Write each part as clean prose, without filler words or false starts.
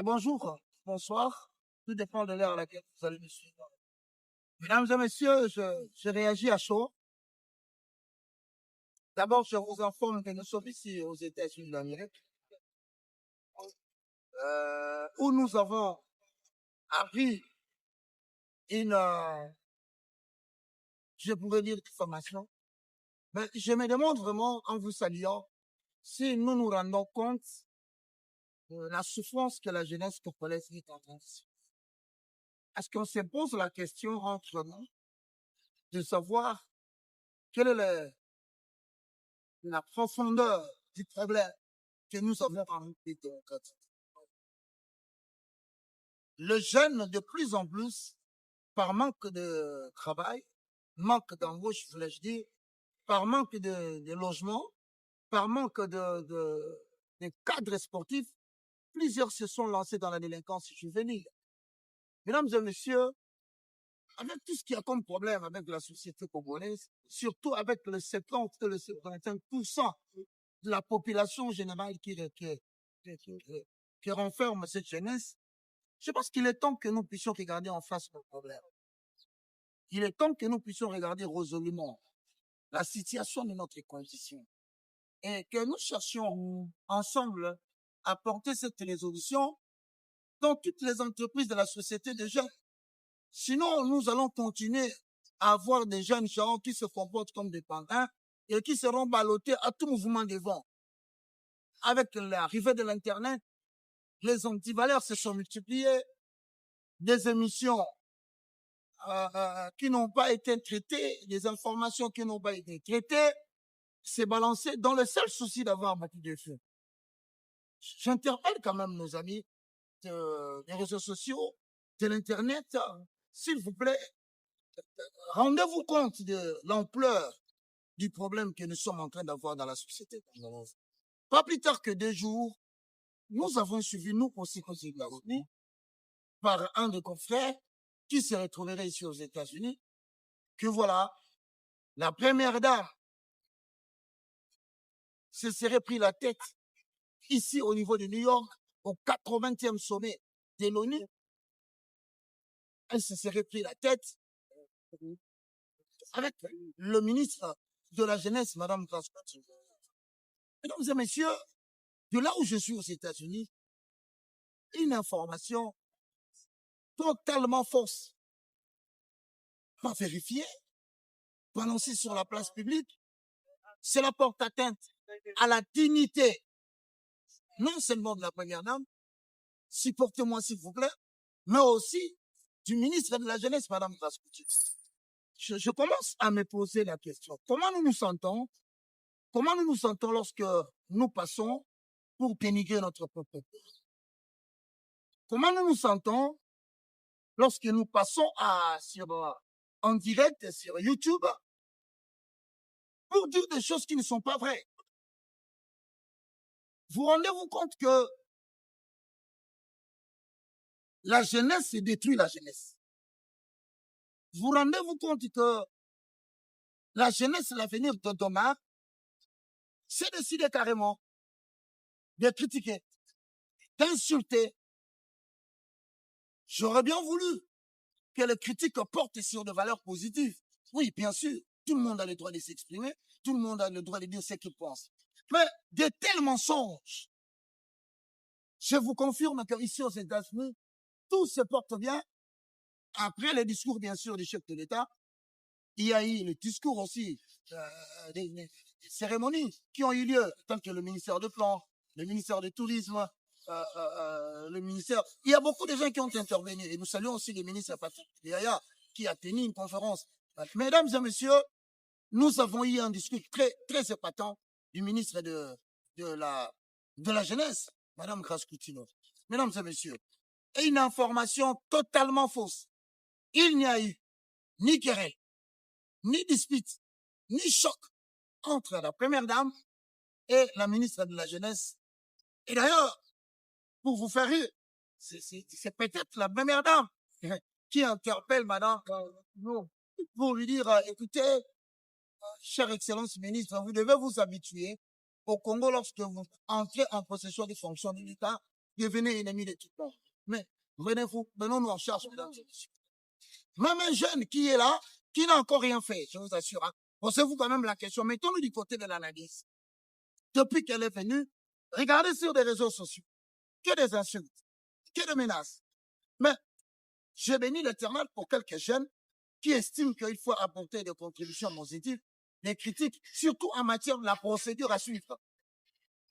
Bonjour, bonsoir. Tout dépend de l'heure à laquelle vous allez me suivre. Mesdames et messieurs, je réagis à chaud. D'abord, je vous informe que nous sommes ici aux États-Unis d'Amérique, où nous avons appris une, je pourrais dire, formation. Mais je me demande vraiment, en vous saluant, si nous nous rendons compte de la souffrance que la jeunesse congolaise est en train de subir. Est-ce qu'on se pose la question entre nous de savoir quelle est la profondeur du problème que nous avons dans notre pays démocratique? Le jeune, de plus en plus, par manque de travail, manque d'embauche, voulais-je dire, par manque de logement, par manque de cadres sportifs, plusieurs se sont lancés dans la délinquance juvénile. Mesdames et messieurs, avec tout ce qu'il y a comme problème avec la société congolaise, surtout avec le 70 et le 75% de la population générale qui renferme cette jeunesse, je pense qu'il est temps que nous puissions regarder en face nos problèmes. Il est temps que nous puissions regarder résolument la situation de notre condition et que nous cherchions ensemble à porter cette résolution dans toutes les entreprises de la société des jeunes. Sinon, nous allons continuer à avoir des jeunes gens qui se comportent comme des pantins et qui seront ballottés à tout mouvement de vent. Avec l'arrivée de l'Internet, les antivaleurs se sont multipliées, des émissions qui n'ont pas été traitées, des informations qui n'ont pas été traitées, c'est balancé dans le seul souci d'avoir battu des feux. J'interpelle quand même nos amis des réseaux sociaux, de l'Internet, s'il vous plaît, rendez-vous compte de l'ampleur du problème que nous sommes en train d'avoir dans la société. Pas plus tard que 2 jours, nous avons suivi, nous aussi, par un de nos confrères qui se retrouverait ici aux États-Unis, que voilà, la première dame se serait pris la tête ici au niveau de New York, au 80e sommet de l'ONU. Elle se serait pris la tête avec le ministre de la Jeunesse, Madame Grascott. Mesdames et messieurs, de là où je suis aux États-Unis, une information totalement fausse, pas vérifiée, balancée sur la place publique, cela porte atteinte à la dignité, non seulement de la première dame, supportez-moi s'il vous plaît, mais aussi du ministre de la Jeunesse, Madame Grascott. Je commence à me poser la question. Comment nous nous sentons lorsque nous passons pour dénigrer notre propre peuple? Comment nous nous sentons lorsque nous passons en direct sur YouTube pour dire des choses qui ne sont pas vraies? Vous rendez-vous compte que la jeunesse détruit la jeunesse? Vous rendez-vous compte que la jeunesse, l'avenir de demain, c'est décidé carrément de critiquer, d'insulter. J'aurais bien voulu que les critiques portent sur des valeurs positives. Oui, bien sûr, tout le monde a le droit de s'exprimer, tout le monde a le droit de dire ce qu'il pense. Mais de tels mensonges, je vous confirme qu'ici aux États-Unis, tout se porte bien. Après les discours, bien sûr, du chef de l'État, il y a eu le discours aussi des cérémonies qui ont eu lieu, tant que le ministère de Plan, le ministère du Tourisme, le ministère. Il y a beaucoup de gens qui ont intervenu. Et nous saluons aussi le ministre Patrick Yaya qui a tenu une conférence. Mesdames et messieurs, nous avons eu un discours très épatant du ministre de la Jeunesse, Madame Grascoutino. Mesdames et messieurs, et une information totalement fausse. Il n'y a eu ni querelle, ni dispute, ni choc entre la première dame et la ministre de la Jeunesse. Et d'ailleurs, pour vous faire rire, c'est peut-être la première dame qui interpelle madame pour lui dire, écoutez, chère excellence ministre, vous devez vous habituer au Congo lorsque vous entrez en possession des fonctions de l'État. devenez ennemi de tout le monde. Mais venons-nous en charge, mesdames et messieurs. Même un jeune qui est là, qui n'a encore rien fait, je vous assure. Hein. Posez-vous quand même la question. Mettons-nous du côté de l'analyse. Depuis qu'elle est venue, regardez sur les réseaux sociaux. Que des insultes, que des menaces. Mais je bénis l'Éternel pour quelques jeunes qui estiment qu'il faut apporter des contributions positives, des critiques, surtout en matière de la procédure à suivre.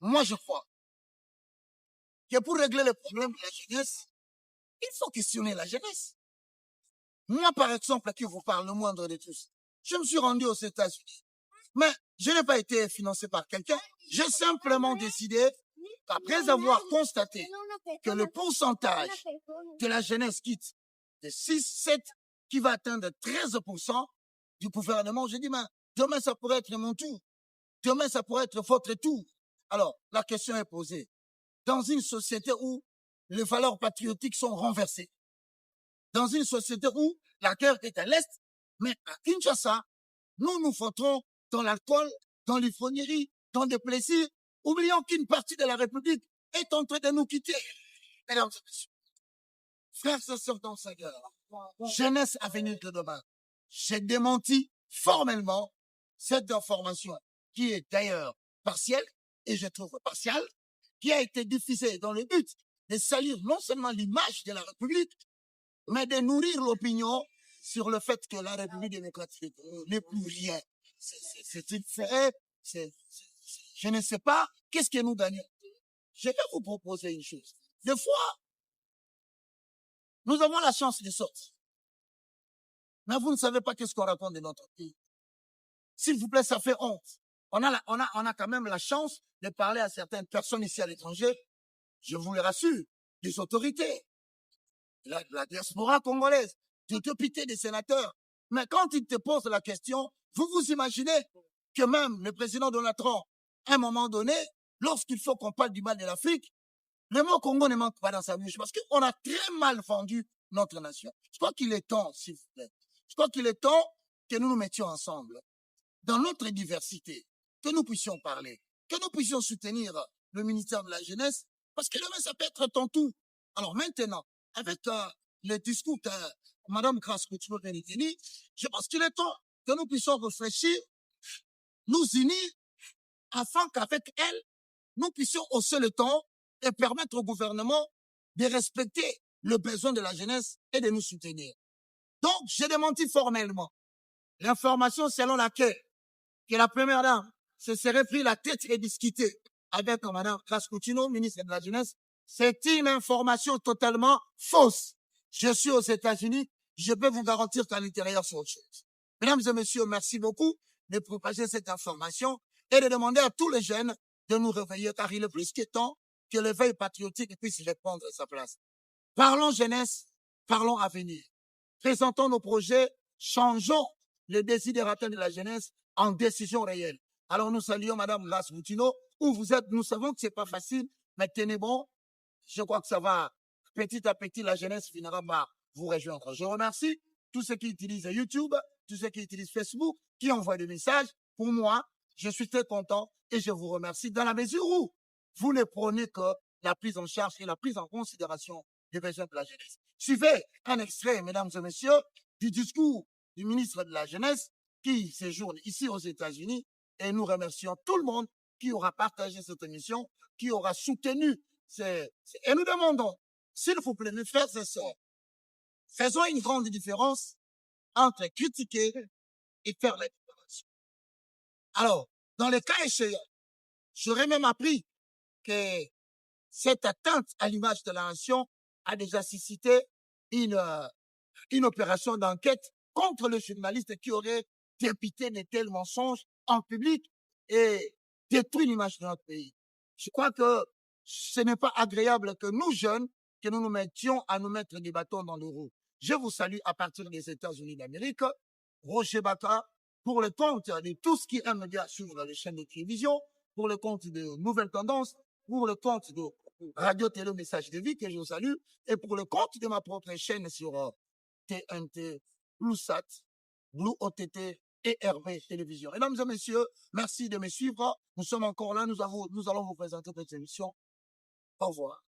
Moi, je crois que pour régler les problèmes de la jeunesse, il faut questionner la jeunesse. Moi, par exemple, qui vous parle le moindre de tous, je me suis rendu aux États-Unis. Mais je n'ai pas été financé par quelqu'un. J'ai simplement décidé, après avoir constaté que le pourcentage de la jeunesse quitte de 6, 7, qui va atteindre 13% du gouvernement, j'ai dit, mais demain, ça pourrait être mon tour. Demain, ça pourrait être votre tour. Alors, la question est posée. Dans une société où les valeurs patriotiques sont renversées, dans une société où la guerre est à l'Est, mais à Kinshasa, nous voterons dans l'alcool, dans l'ivrognerie, dans des plaisirs, oublions qu'une partie de la République est en train de nous quitter. Mesdames et messieurs, frères et sœurs dans sa guerre, jeunesse avenir de demain, j'ai démenti formellement cette information qui est d'ailleurs partielle, et je trouve partielle, qui a été diffusée dans le but de salir non seulement l'image de la République, mais de nourrir l'opinion sur le fait que la République démocratique n'est plus rien. Je ne sais pas qu'est-ce que nous gagnons. Je vais vous proposer une chose. Des fois, nous avons la chance de sortir. Mais vous ne savez pas qu'est-ce qu'on raconte de notre pays. S'il vous plaît, ça fait honte. On a quand même la chance de parler à certaines personnes ici à l'étranger, je vous le rassure, des autorités, la diaspora congolaise, des députés, des sénateurs. Mais quand ils te posent la question, vous vous imaginez que même le président Donald Trump, à un moment donné, lorsqu'il faut qu'on parle du mal de l'Afrique, le mot Congo ne manque pas dans sa bouche parce qu'on a très mal vendu notre nation. Je crois qu'il est temps, s'il vous plaît. Je crois qu'il est temps que nous nous mettions ensemble dans notre diversité, que nous puissions parler, que nous puissions soutenir le ministère de la Jeunesse, parce que demain, ça peut être ton tour. Alors maintenant, avec le discours que Mme Grasse-Couture vient de tenir, je pense qu'il est temps que nous puissions réfléchir, nous unir, afin qu'avec elle, nous puissions hausser le temps et permettre au gouvernement de respecter le besoin de la jeunesse et de nous soutenir. Donc, j'ai démenti formellement l'information selon laquelle que la première dame se serait pris la tête et discuté avec Mme Grasse-Couture, ministre de la Jeunesse. C'est une information totalement fausse. Je suis aux États-Unis, je peux vous garantir qu'à l'intérieur, c'est autre chose. Mesdames et messieurs, merci beaucoup de propager cette information et de demander à tous les jeunes de nous réveiller, car il est plus que temps que l'éveil patriotique puisse répondre à sa place. Parlons jeunesse, parlons avenir. Présentons nos projets, changeons les désidérateurs de la jeunesse en décision réelle. Alors nous saluons Mme Grasse-Couture, où vous êtes, nous savons que c'est pas facile, mais tenez bon, je crois que ça va, petit à petit, la jeunesse finira par vous rejoindre. Je remercie tous ceux qui utilisent YouTube, tous ceux qui utilisent Facebook, qui envoient des messages. Pour moi, je suis très content et je vous remercie dans la mesure où vous ne prenez que la prise en charge et la prise en considération des besoins de la jeunesse. Suivez un extrait, mesdames et messieurs, du discours du ministre de la Jeunesse qui séjourne ici aux États-Unis, et nous remercions tout le monde qui aura partagé cette émission, qui aura soutenu et nous demandons, s'il vous plaît, mes frères et sœurs, faisons une grande différence entre critiquer et faire la différence. Alors, dans le cas échéant, j'aurais même appris que cette atteinte à l'image de la nation a déjà suscité une opération d'enquête contre le journaliste qui aurait dépité de tels mensonges en public et détruit l'image de notre pays. Je crois que ce n'est pas agréable que nous, jeunes, que nous nous mettions à nous mettre des bâtons dans les roues. Je vous salue à partir des États-Unis d'Amérique, Roger Baka, pour le compte de tout ce qui aime bien suivre les chaînes de télévision, pour le compte de Nouvelles Tendances, pour le compte de Radio Télé Message de Vie, que je vous salue, et pour le compte de ma propre chaîne sur TNT, BlueSat, Blue OTT et RV Télévision. Mesdames et messieurs, merci de me suivre. Nous sommes encore là. Nous allons vous présenter cette émission. Au revoir.